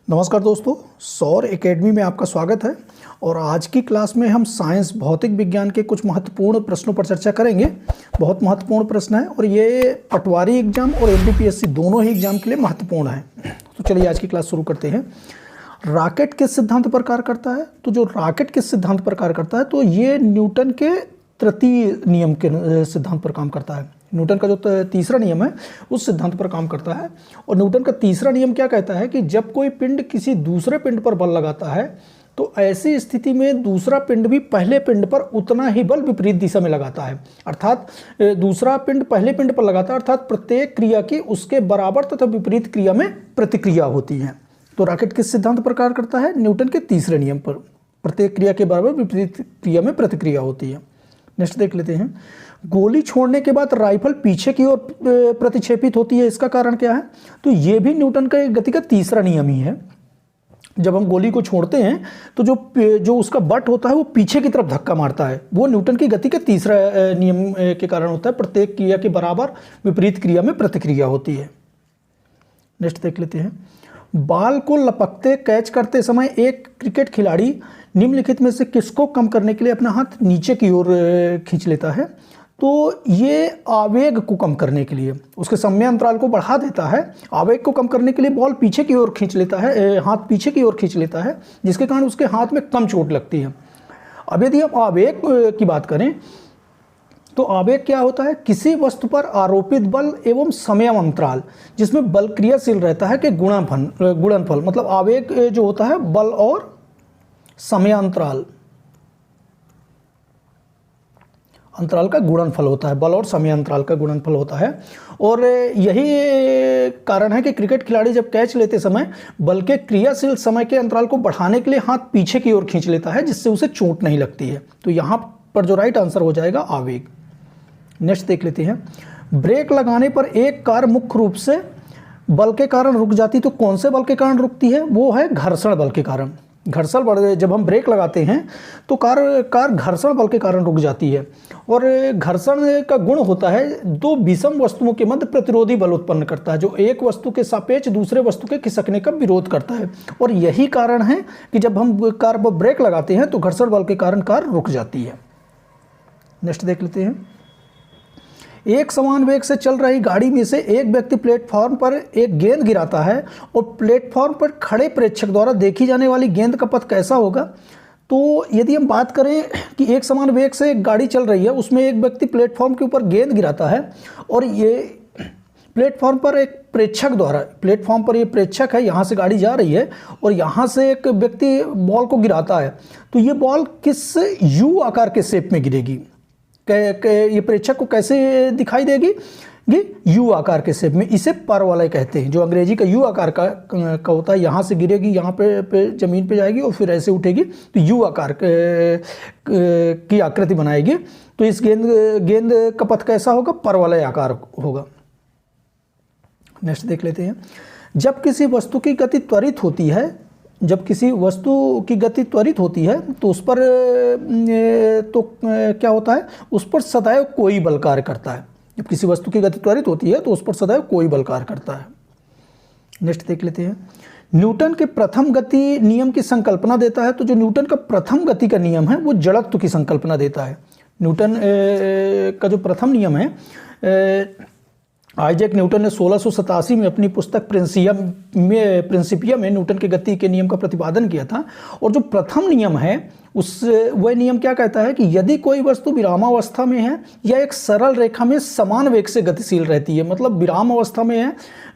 नमस्कार दोस्तों, सौर एकेडमी में आपका स्वागत है। और आज की क्लास में हम साइंस भौतिक विज्ञान के कुछ महत्वपूर्ण प्रश्नों पर चर्चा करेंगे। बहुत महत्वपूर्ण प्रश्न है और ये पटवारी एग्जाम और एमपीपीएससी दोनों ही एग्जाम के लिए महत्वपूर्ण है। तो चलिए आज की क्लास शुरू करते हैं। रॉकेट किस सिद्धांत पर कार्य करता है? तो जो रॉकेट किस सिद्धांत पर कार्य करता है, तो ये न्यूटन के तृतीय नियम के सिद्धांत पर काम करता है। न्यूटन का जो तीसरा नियम है उस सिद्धांत पर काम करता है। और न्यूटन का तीसरा नियम क्या कहता है कि जब कोई पिंड किसी दूसरे पिंड पर बल लगाता है तो ऐसी स्थिति में दूसरा पिंड भी पहले पिंड पर उतना ही बल विपरीत दिशा में लगाता है। अर्थात दूसरा पिंड पहले पिंड पर लगाता है, अर्थात प्रत्येक क्रिया की उसके बराबर तथा विपरीत क्रिया में प्रतिक्रिया होती है। तो रॉकेट किस सिद्धांत पर कार्य करता है? न्यूटन के तीसरे नियम पर। प्रत्येक क्रिया के बराबर विपरीत क्रिया में प्रतिक्रिया होती है। नेक्स्ट देख लेते हैं। गोली छोड़ने के बाद राइफल पीछे की ओर प्रतिक्षेपित होती है, इसका कारण क्या है? तो ये भी न्यूटन का गति का तीसरा नियम ही है। जब हम गोली को छोड़ते हैं तो जो उसका बट होता है वो पीछे की तरफ धक्का मारता है। वो न्यूटन की गति के तीसरा नियम के कारण होता है। प्रत्येक क्रिया के बराबर विपरीत क्रिया में प्रतिक्रिया होती है। नेक्स्ट देख लेते हैं। बॉल को लपकते कैच करते समय एक क्रिकेट खिलाड़ी निम्नलिखित में से किसको कम करने के लिए अपना हाथ नीचे की ओर खींच लेता है? तो ये आवेग को कम करने के लिए उसके समय अंतराल को बढ़ा देता है। आवेग को कम करने के लिए बॉल पीछे की ओर खींच लेता है, हाथ पीछे की ओर खींच लेता है, जिसके कारण उसके हाथ में कम चोट लगती है। अब यदि हम आवेग की बात करें तो आवेग क्या होता है? किसी वस्तु पर आरोपित बल एवं समय अंतराल जिसमें बल क्रियाशील रहता है कि गुणनफल, मतलब आवेग जो होता है बल और समय अंतराल का गुणनफल होता है। बल और समय अंतराल का गुणनफल होता है। और यही कारण है कि क्रिकेट खिलाड़ी जब कैच लेते समय बल के क्रियाशील समय के अंतराल को बढ़ाने के लिए हाथ पीछे की ओर खींच लेता है, जिससे उसे चोट नहीं लगती है। तो यहाँ पर जो राइट आंसर हो जाएगा आवेग। नेक्स्ट देख लेते हैं। ब्रेक लगाने पर एक कार मुख्य रूप से बल के कारण रुक जाती, तो कौन से बल के कारण रुकती है? वो है घर्षण बल के कारण। घर्षण बल, जब हम ब्रेक लगाते हैं तो कार घर्षण बल के कारण रुक जाती है। और घर्षण का गुण होता है दो विषम वस्तुओं के मध्य प्रतिरोधी बल उत्पन्न करता है, जो एक वस्तु के सापेक्ष दूसरे वस्तु के खिसकने का विरोध करता है। और यही कारण है कि जब हम कार पर ब्रेक लगाते हैं तो घर्षण बल के कारण कार रुक जाती है। नेक्स्ट देख लेते हैं। एक समान वेग से चल रही गाड़ी में से एक व्यक्ति प्लेटफॉर्म पर एक गेंद गिराता है और प्लेटफॉर्म पर खड़े प्रेक्षक द्वारा देखी जाने वाली गेंद का पथ कैसा होगा? तो यदि हम बात करें कि एक समान वेग से एक गाड़ी चल रही है, उसमें एक व्यक्ति प्लेटफॉर्म के ऊपर गेंद गिराता है और ये प्लेटफॉर्म पर एक प्रेक्षक द्वारा, प्लेटफॉर्म पर ये प्रेक्षक है, यहाँ से गाड़ी जा रही है और यहाँ से एक व्यक्ति बॉल को गिराता है, तो ये बॉल किस यू आकार के शेप में गिरेगी? ये प्रेक्षक को कैसे दिखाई देगी? ये यू आकार के शेप में। इसे परवलय कहते हैं, जो अंग्रेजी का यू आकार का होता है। यहाँ से गिरेगी, यहाँ पे जमीन पे जाएगी और फिर ऐसे उठेगी, तो यू आकार की आकृति बनाएगी। तो इस गेंद का पथ कैसा होगा? परवलय आकार होगा। नेक्स्ट देख लेते हैं। जब किसी वस्तु की गति त्वरित होती है तो उस पर क्या होता है? उस पर सदैव कोई बल कार्य करता है। जब किसी वस्तु की गति त्वरित होती है तो उस पर सदैव कोई बल कार्य करता है। नेक्स्ट देख लेते हैं। न्यूटन के प्रथम गति नियम की संकल्पना देता है, तो जो न्यूटन का प्रथम गति का नियम है वो जड़त्व की संकल्पना देता है। न्यूटन का जो प्रथम नियम है, आइजैक न्यूटन ने 1687 में अपनी पुस्तक प्रिंसिपिया में न्यूटन के गति के नियम का प्रतिपादन किया था। और जो प्रथम नियम है वह नियम क्या कहता है कि यदि कोई वस्तु विरामावस्था में है या एक सरल रेखा में समान वेग से गतिशील रहती है, मतलब विराम अवस्था में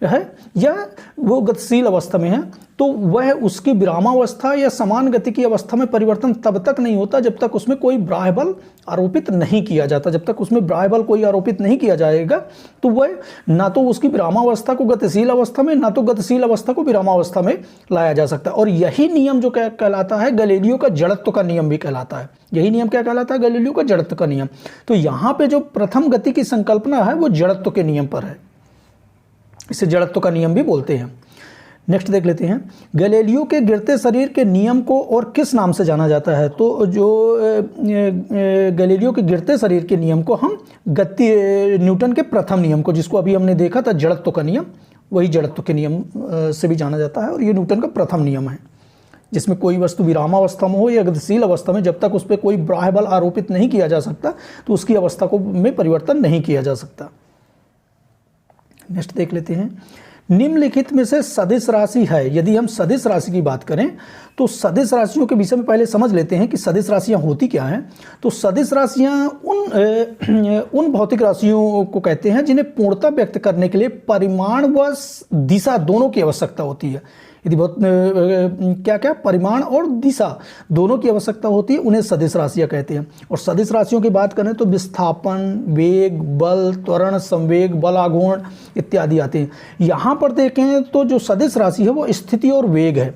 है या वो गतिशील अवस्था में है, तो वह उसकी विरामावस्था या समान गति की अवस्था में परिवर्तन तब तक नहीं होता जब तक उसमें कोई बाह्य बल आरोपित नहीं किया जाता। जब तक उसमें बाह्य बल कोई आरोपित नहीं किया जाएगा तो वह ना तो उसकी विरामावस्था को गतिशील अवस्था में, ना तो गतिशील अवस्था को विरामावस्था में लाया जा सकता। और यही नियम जो कहलाता है गैलीलियो का जड़त्व का नियम भी कहलाता है। यही नियम क्या कहलाता है? गैलीलियो का जड़त्व का नियम। तो यहाँ पे जो प्रथम गति की संकल्पना है वो जड़त्व के नियम पर है। इसे जड़त्व का नियम भी बोलते हैं। नेक्स्ट देख लेते हैं। गैलीलियो के गिरते शरीर के नियम को और किस नाम से जाना जाता है? तो जो गैलीलियो के गिरते शरीर के नियम को हम न्यूटन के प्रथम नियम को, जिसको अभी हमने देखा था जड़त्व का नियम, वही जड़त्व के नियम से भी जाना जाता है और ये न्यूटन का प्रथम नियम है, जिसमें कोई वस्तु विरामावस्था में हो या गतिशील अवस्था में, जब तक उस पर कोई बाह्य बल आरोपित नहीं किया जा सकता तो उसकी अवस्था को में परिवर्तन नहीं किया जा सकता। नेक्स्ट देख लेते हैं, निम्नलिखित में से सदिश राशि है। यदि हम सदिश राशि की बात करें तो सदिश राशियों के विषय में पहले समझ लेते हैं कि सदिश राशियां होती क्या हैं। तो सदिश राशियां उन भौतिक राशियों को कहते हैं जिन्हें पूर्णता व्यक्त करने के लिए परिमाण व दिशा दोनों की आवश्यकता होती है। यदि क्या परिमाण और दिशा दोनों की आवश्यकता होती है, उन्हें सदिश राशियां कहते हैं। और सदिश राशियों की बात करें तो विस्थापन, वेग, बल, त्वरण, संवेग, बल आघूर्ण इत्यादि आते हैं। यहाँ पर देखें तो जो सदिश राशि है वो स्थिति और वेग है,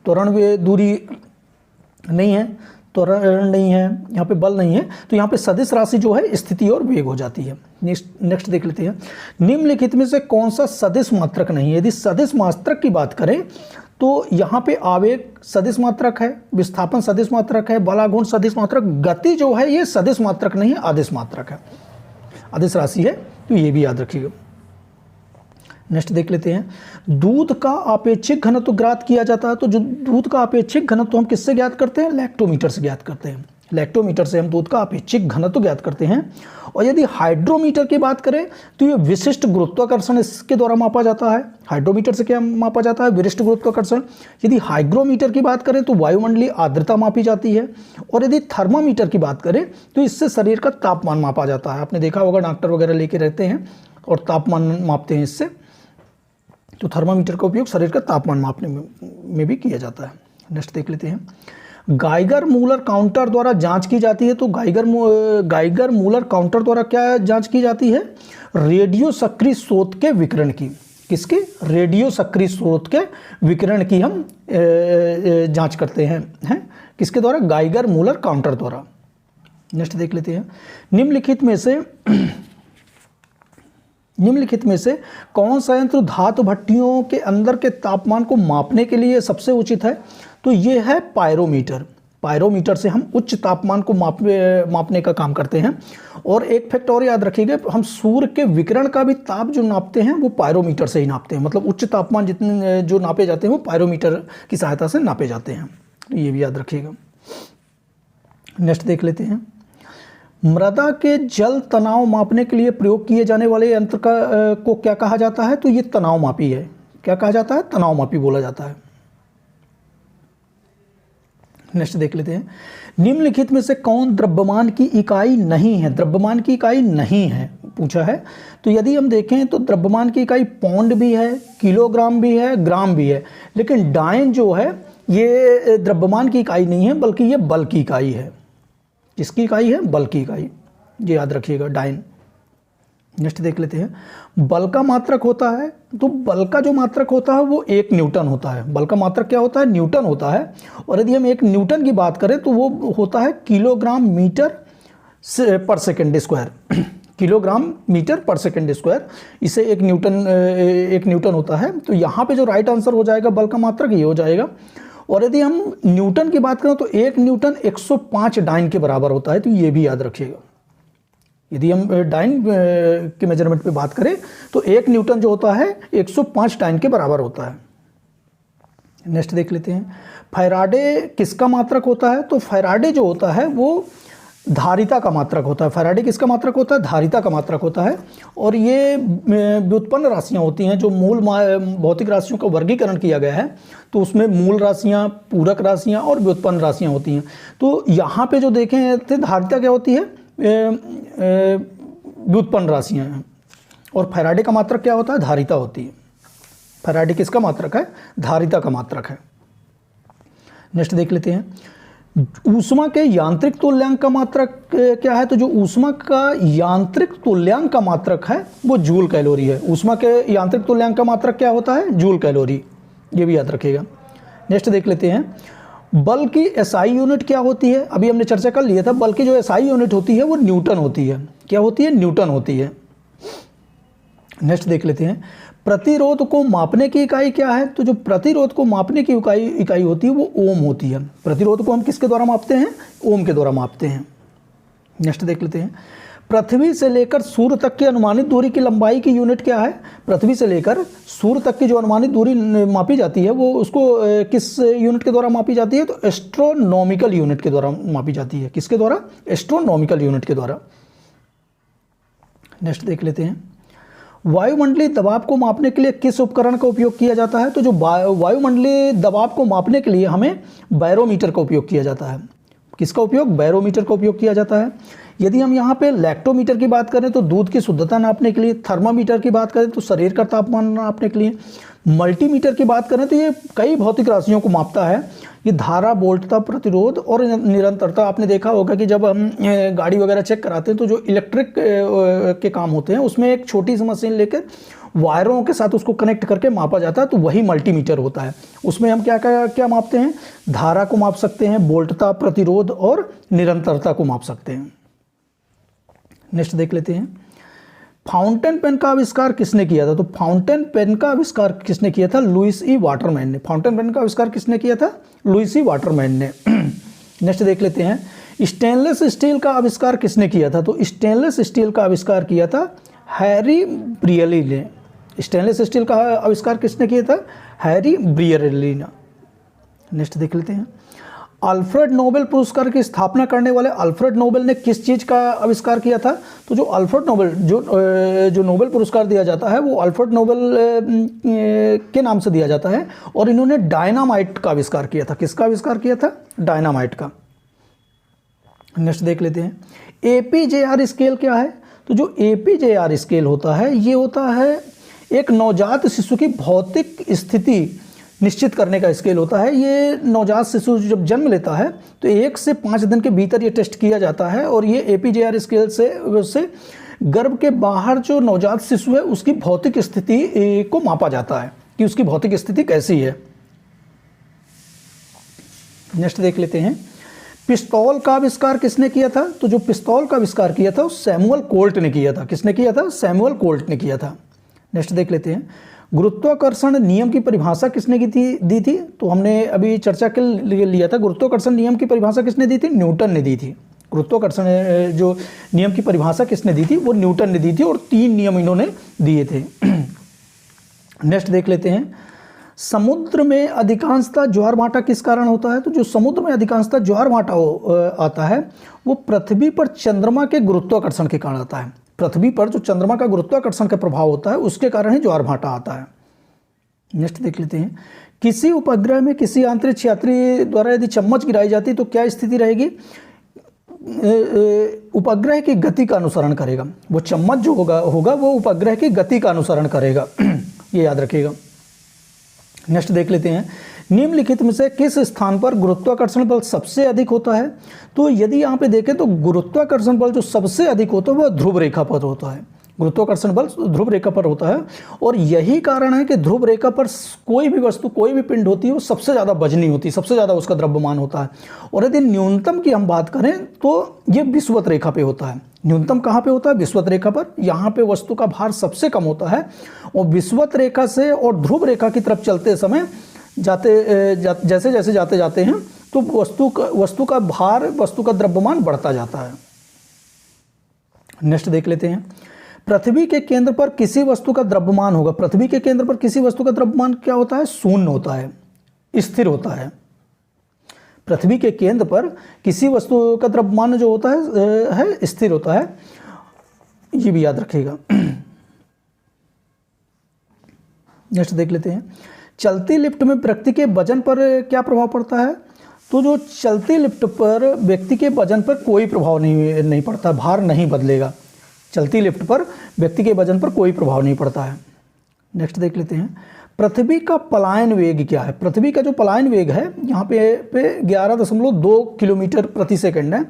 त्वरण दूरी नहीं है, त्वरण नहीं है, यहाँ पे बल नहीं है, तो यहाँ पे सदिश राशि जो है स्थिति और वेग हो जाती है। नेक्स्ट देख लेते हैं, निम्नलिखित में से कौन सा सदिश मात्रक नहीं है। यदि सदिश मात्रक की बात करें तो यहाँ पे आवेग सदिश मात्रक है, विस्थापन सदिश मात्रक है, बलाघूर्ण सदिश मात्रक, गति जो है ये सदिश मात्रक नहीं है, आदिश मात्रक है, आदिश राशि है, तो ये भी याद रखिएगा। नेक्स्ट देख लेते हैं, दूध का आपेक्षिक घनत्व ज्ञात किया जाता है। तो जो दूध का आपेक्षिक घनत्व हम किससे ज्ञात करते हैं, लैक्टोमीटर से ज्ञात करते हैं। लैक्टोमीटर से हम दूध का आपेक्षिक घनत्व ज्ञात करते हैं। और यदि हाइड्रोमीटर की बात करें तो ये विशिष्ट गुरुत्वाकर्षण इसके द्वारा मापा जाता है। हाइड्रोमीटर से क्या मापा जाता है, विशिष्ट गुरुत्वाकर्षण। यदि हाइग्रोमीटर की बात करें तो वायुमंडलीय आर्द्रता मापी जाती है। और यदि थर्मामीटर की बात करें तो इससे शरीर का तापमान मापा जाता है। आपने देखा होगा डॉक्टर वगैरह लेके रहते हैं और तापमान मापते हैं इससे, तो थर्मामीटर का उपयोग शरीर का तापमान मापने में भी किया जाता है। नेक्स्ट देख लेते हैं, गाइगर मूलर काउंटर द्वारा जांच की जाती है। तो गाइगर मूलर काउंटर द्वारा क्या जांच की जाती है, रेडियो सक्रिय स्रोत के विकिरण की। किसके, रेडियो सक्रिय स्रोत के विकिरण की हम जांच करते हैं किसके द्वारा, गाइगर मूलर काउंटर द्वारा। नेक्स्ट देख लेते हैं, निम्नलिखित में से कौन सा यंत्र धातु भट्टियों के अंदर के तापमान को मापने के लिए सबसे उचित है। तो ये है पायरोमीटर। पायरोमीटर से हम उच्च तापमान को मापने का काम करते हैं। और एक फैक्ट और याद रखिएगा, हम सूर्य के विकिरण का भी ताप जो नापते हैं वो पायरोमीटर से ही नापते हैं। मतलब उच्च तापमान जितने जो नापे जाते हैं वो पायरोमीटर की सहायता से नापे जाते हैं, तो ये भी याद रखिएगा। नेक्स्ट देख लेते हैं, मृदा के जल तनाव मापने के लिए प्रयोग किए जाने वाले यंत्र को क्या कहा जाता है। तो ये तनाव मापी है। क्या कहा जाता है, तनाव मापी बोला जाता है। नेक्स्ट देख लेते हैं, निम्नलिखित में से कौन द्रव्यमान की इकाई नहीं है। द्रव्यमान की इकाई नहीं है पूछा है। तो यदि हम देखें तो द्रव्यमान की इकाई पौंड भी है, किलोग्राम भी है, ग्राम भी है, लेकिन डायन जो है ये द्रव्यमान की इकाई नहीं है, बल्कि ये बल की इकाई है। किसकी इकाई है, बल की इकाई, ये याद रखिएगा, डायन। नेक्स्ट देख लेते हैं, बल का मात्रक होता है। तो बल का जो मात्रक होता है वो 1 न्यूटन होता है। बल का मात्रक क्या होता है, न्यूटन होता है। और यदि हम 1 न्यूटन की बात करें तो वो होता है किलोग्राम मीटर पर सेकंड स्क्वायर। किलोग्राम मीटर पर सेकंड स्क्वायर, इसे 1 न्यूटन होता है। तो यहाँ पे जो राइट आंसर हो जाएगा बल का मात्रक ये हो जाएगा। और यदि हम न्यूटन की बात करें तो 1 न्यूटन 105 डाइन के बराबर होता है, तो ये भी याद रखिएगा। यदि हम डाइन के मेजरमेंट पे बात करें तो 1 न्यूटन जो होता है 105 डाइन के बराबर होता है। नेक्स्ट देख लेते हैं, फैराडे किसका मात्रक होता है। तो फैराडे जो होता है वो धारिता का मात्रक होता है। फैराडे किसका मात्रक होता है, धारिता का मात्रक होता है। और ये व्युत्पन्न राशियां होती हैं, जो मूल भौतिक राशियों का वर्गीकरण किया गया है तो उसमें मूल राशियां, पूरक राशियां और व्युत्पन्न राशियां होती हैं। तो यहाँ पे जो देखें थे धारिता क्या होती है, व्युत्पन्न राशियां हैं। और फैराडे का मात्रक क्या होता है, धारिता होती है। फैराडे किसका मात्रक है, धारिता का मात्रक है। नेक्स्ट देख लेते हैं, ऊष्मा के यांत्रिक तुल्यांक का मात्रक क्या है। तो जो ऊष्मा का यांत्रिक तुल्यांक का मात्रक है वो जूल कैलोरी है। ऊष्मा के यांत्रिक तुल्यांक का मात्रक क्या होता है, जूल कैलोरी, ये भी याद रखिएगा। नेक्स्ट देख लेते हैं, बल की एसआई यूनिट क्या होती है। अभी हमने चर्चा कर लिया था, बल की जो एसआई यूनिट होती है वो न्यूटन होती है। क्या होती है, न्यूटन होती है। नेक्स्ट देख लेते हैं, प्रतिरोध को मापने की इकाई क्या है। तो जो प्रतिरोध को मापने की इकाई होती है वो ओम होती है। प्रतिरोध को हम किसके द्वारा मापते हैं, ओम के द्वारा मापते हैं। नेक्स्ट देख लेते हैं, पृथ्वी से लेकर सूर्य तक की अनुमानित दूरी की लंबाई की यूनिट क्या है? पृथ्वी से लेकर सूर्य तक की जो अनुमानित दूरी मापी जाती है वो उसको किस यूनिट के द्वारा मापी जाती है? तो एस्ट्रोनॉमिकल यूनिट के द्वारा मापी जाती है। किसके द्वारा? एस्ट्रोनॉमिकल यूनिट के द्वारा। नेक्स्ट देख लेते हैं, वायुमंडलीय दबाव को मापने के लिए किस उपकरण का उपयोग किया जाता है? तो जो वायुमंडलीय दबाव को मापने के लिए हमें बैरोमीटर का उपयोग किया जाता है। किसका उपयोग? बैरोमीटर का उपयोग किया जाता है। यदि हम यहाँ पे लैक्टोमीटर की बात करें तो दूध की शुद्धता नापने के लिए, थर्मामीटर की बात करें तो शरीर का तापमान नापने के लिए, मल्टीमीटर की बात करें तो ये कई भौतिक राशियों को मापता है। ये धारा, वोल्टता, प्रतिरोध और निरंतरता। आपने देखा होगा कि जब हम गाड़ी वगैरह चेक कराते हैं तो जो इलेक्ट्रिक के काम होते हैं उसमें एक छोटी सी मशीन लेकर वायरों के साथ उसको कनेक्ट करके मापा जाता है, तो वही मल्टीमीटर होता है। उसमें हम क्या क्या क्या मापते हैं? धारा को माप सकते हैं, वोल्टता, प्रतिरोध और निरंतरता को माप सकते हैं। नेक्स्ट देख लेते हैं, फाउंटेन पेन का आविष्कार किसने किया था? तो फाउंटेन पेन का आविष्कार किसने किया था? लुईस ई वाटरमैन ने। फाउंटेन पेन का आविष्कार किसने किया था? लुईस ई वाटरमैन ने। नेक्स्ट देख लेते हैं, स्टेनलेस स्टील का आविष्कार किसने किया था? तो स्टेनलेस स्टील का आविष्कार किया था हैरी ब्रियली ने। स्टेनलेस स्टील का आविष्कार किसने किया था? हैरी ब्रियली ने। नेक्स्ट देख लेते हैं, अल्फ्रेड नोबेल पुरस्कार की स्थापना करने वाले अल्फ्रेड नोबेल ने किस चीज़ का आविष्कार किया था? तो जो अल्फ्रेड नोबेल जो नोबेल पुरस्कार दिया जाता है वो अल्फ्रेड नोबेल के नाम से दिया जाता है, और इन्होंने डायनामाइट का आविष्कार किया था। किसका आविष्कार किया था? डायनामाइट का। नेक्स्ट देख लेते हैं, APJR स्केल क्या है? तो जो APJR स्केल होता है ये होता है एक नवजात शिशु की भौतिक स्थिति निश्चित करने का स्केल होता है। ये नवजात शिशु जब जन्म लेता है तो 1 से 5 दिन के भीतर ये टेस्ट किया जाता है, और ये APJR स्केल से गर्भ के बाहर जो नवजात शिशु है उसकी भौतिक स्थिति को मापा जाता है कि उसकी भौतिक स्थिति कैसी है। नेक्स्ट देख लेते हैं, पिस्तौल का आविष्कार किसने किया था? तो जो पिस्तौल का आविष्कार किया था वो सैमुअल कोल्ट ने किया था। किसने किया था? सैमुअल कोल्ट ने किया था। नेक्स्ट देख लेते हैं, गुरुत्वाकर्षण नियम की परिभाषा किसने दी थी? तो हमने अभी चर्चा के लिए लिया था, गुरुत्वाकर्षण नियम की परिभाषा किसने दी थी? न्यूटन ने दी थी। गुरुत्वाकर्षण जो नियम की परिभाषा किसने दी थी? वो न्यूटन ने दी थी, और 3 नियम इन्होंने दिए थे। नेक्स्ट देख लेते हैं, समुद्र में अधिकांशतः ज्वार भाटा किस कारण होता है? तो जो समुद्र में अधिकांशतः ज्वार भाटा आता है वो पृथ्वी पर चंद्रमा के गुरुत्वाकर्षण के कारण आता है। पृथ्वी पर जो चंद्रमा का गुरुत्वाकर्षण का प्रभाव होता है उसके कारण ही ज्वार भाटा आता है। नेक्स्ट देख लेते हैं, किसी उपग्रह में किसी अंतरिक्ष यात्री द्वारा यदि चम्मच गिराई जाती तो क्या स्थिति रहेगी? उपग्रह की गति का अनुसरण करेगा। वो चम्मच जो होगा वो उपग्रह की गति का अनुसरण करेगा। ये याद रखिएगा। नेक्स्ट देख लेते हैं, निम्नलिखित में से किस स्थान पर गुरुत्वाकर्षण बल सबसे अधिक होता है? तो यदि यहाँ पे देखें तो गुरुत्वाकर्षण बल जो सबसे अधिक होता है वह ध्रुव रेखा पर होता है। गुरुत्वाकर्षण बल ध्रुव रेखा पर होता है, और यही कारण है कि ध्रुव रेखा पर कोई भी वस्तु, कोई भी पिंड होती है वो सबसे ज़्यादा वजनी होती है, सबसे ज़्यादा उसका द्रव्यमान होता है। और यदि न्यूनतम की हम बात करें तो ये विषुवत रेखा पे होता है। न्यूनतम कहाँ पे होता है? विषुवत रेखा पर। यहाँ पे वस्तु का भार सबसे कम होता है, और विषुवत रेखा से और ध्रुव रेखा की तरफ चलते समय जैसे जैसे जाते हैं तो वस्तु का भार, वस्तु का द्रव्यमान बढ़ता जाता है। नेक्स्ट देख लेते हैं, पृथ्वी के केंद्र पर किसी वस्तु का द्रव्यमान होगा। पृथ्वी के केंद्र पर किसी वस्तु का द्रव्यमान क्या होता है? शून्य होता है, स्थिर होता है। पृथ्वी के केंद्र पर किसी वस्तु का द्रव्यमान जो होता है स्थिर होता है। ये भी याद रखिएगा। नेक्स्ट देख लेते हैं, चलती लिफ्ट में व्यक्ति के वजन पर क्या प्रभाव पड़ता है? तो जो चलती लिफ्ट पर व्यक्ति के वजन पर कोई प्रभाव नहीं पड़ता, भार नहीं बदलेगा। चलती लिफ्ट पर व्यक्ति के वजन पर कोई प्रभाव नहीं पड़ता है। नेक्स्ट देख लेते हैं, पृथ्वी का पलायन वेग क्या है? पृथ्वी का जो पलायन वेग है यहाँ पे 11.2 किलोमीटर प्रति सेकंड है।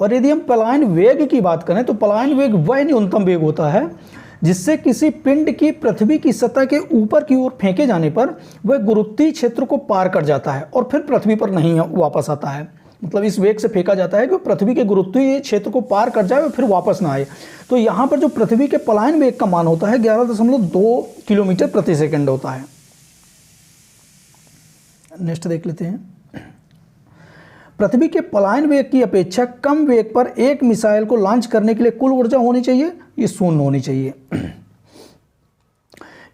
और यदि हम पलायन वेग की बात करें तो पलायन वेग वह न्यूनतम वेग होता है जिससे किसी पिंड की पृथ्वी की सतह के ऊपर की ओर फेंके जाने पर वह गुरुत्वीय क्षेत्र को पार कर जाता है और फिर पृथ्वी पर नहीं वापस आता है। मतलब इस वेग से फेंका जाता है कि पृथ्वी के गुरुत्वीय क्षेत्र को पार कर जाए और फिर वापस ना आए। तो यहाँ पर जो पृथ्वी के पलायन वेग का मान होता है 11.2 किलोमीटर प्रति सेकंड होता है। नेक्स्ट देख लेते हैं, पृथ्वी के पलायन वेग की अपेक्षा कम वेग पर एक मिसाइल को लॉन्च करने के लिए कुल ऊर्जा होनी चाहिए, ये शून्य होनी चाहिए।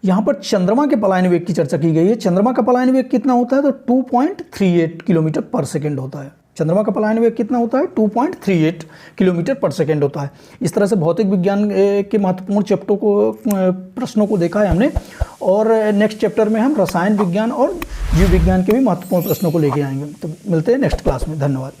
यहाँ पर चंद्रमा के पलायन वेग की चर्चा की गई है। चंद्रमा का पलायन वेग कितना होता है, तो 2.38 किलोमीटर पर सेकेंड होता है। चंद्रमा का पलायन वेग कितना होता है, 2.38 किलोमीटर पर सेकेंड होता है। इस तरह से भौतिक विज्ञान के महत्वपूर्ण चैप्टरों को, प्रश्नों को देखा है हमने, और नेक्स्ट चैप्टर में हम रसायन विज्ञान और जीव विज्ञान के भी महत्वपूर्ण प्रश्नों को लेके आएंगे। तो मिलते हैं नेक्स्ट क्लास में। धन्यवाद।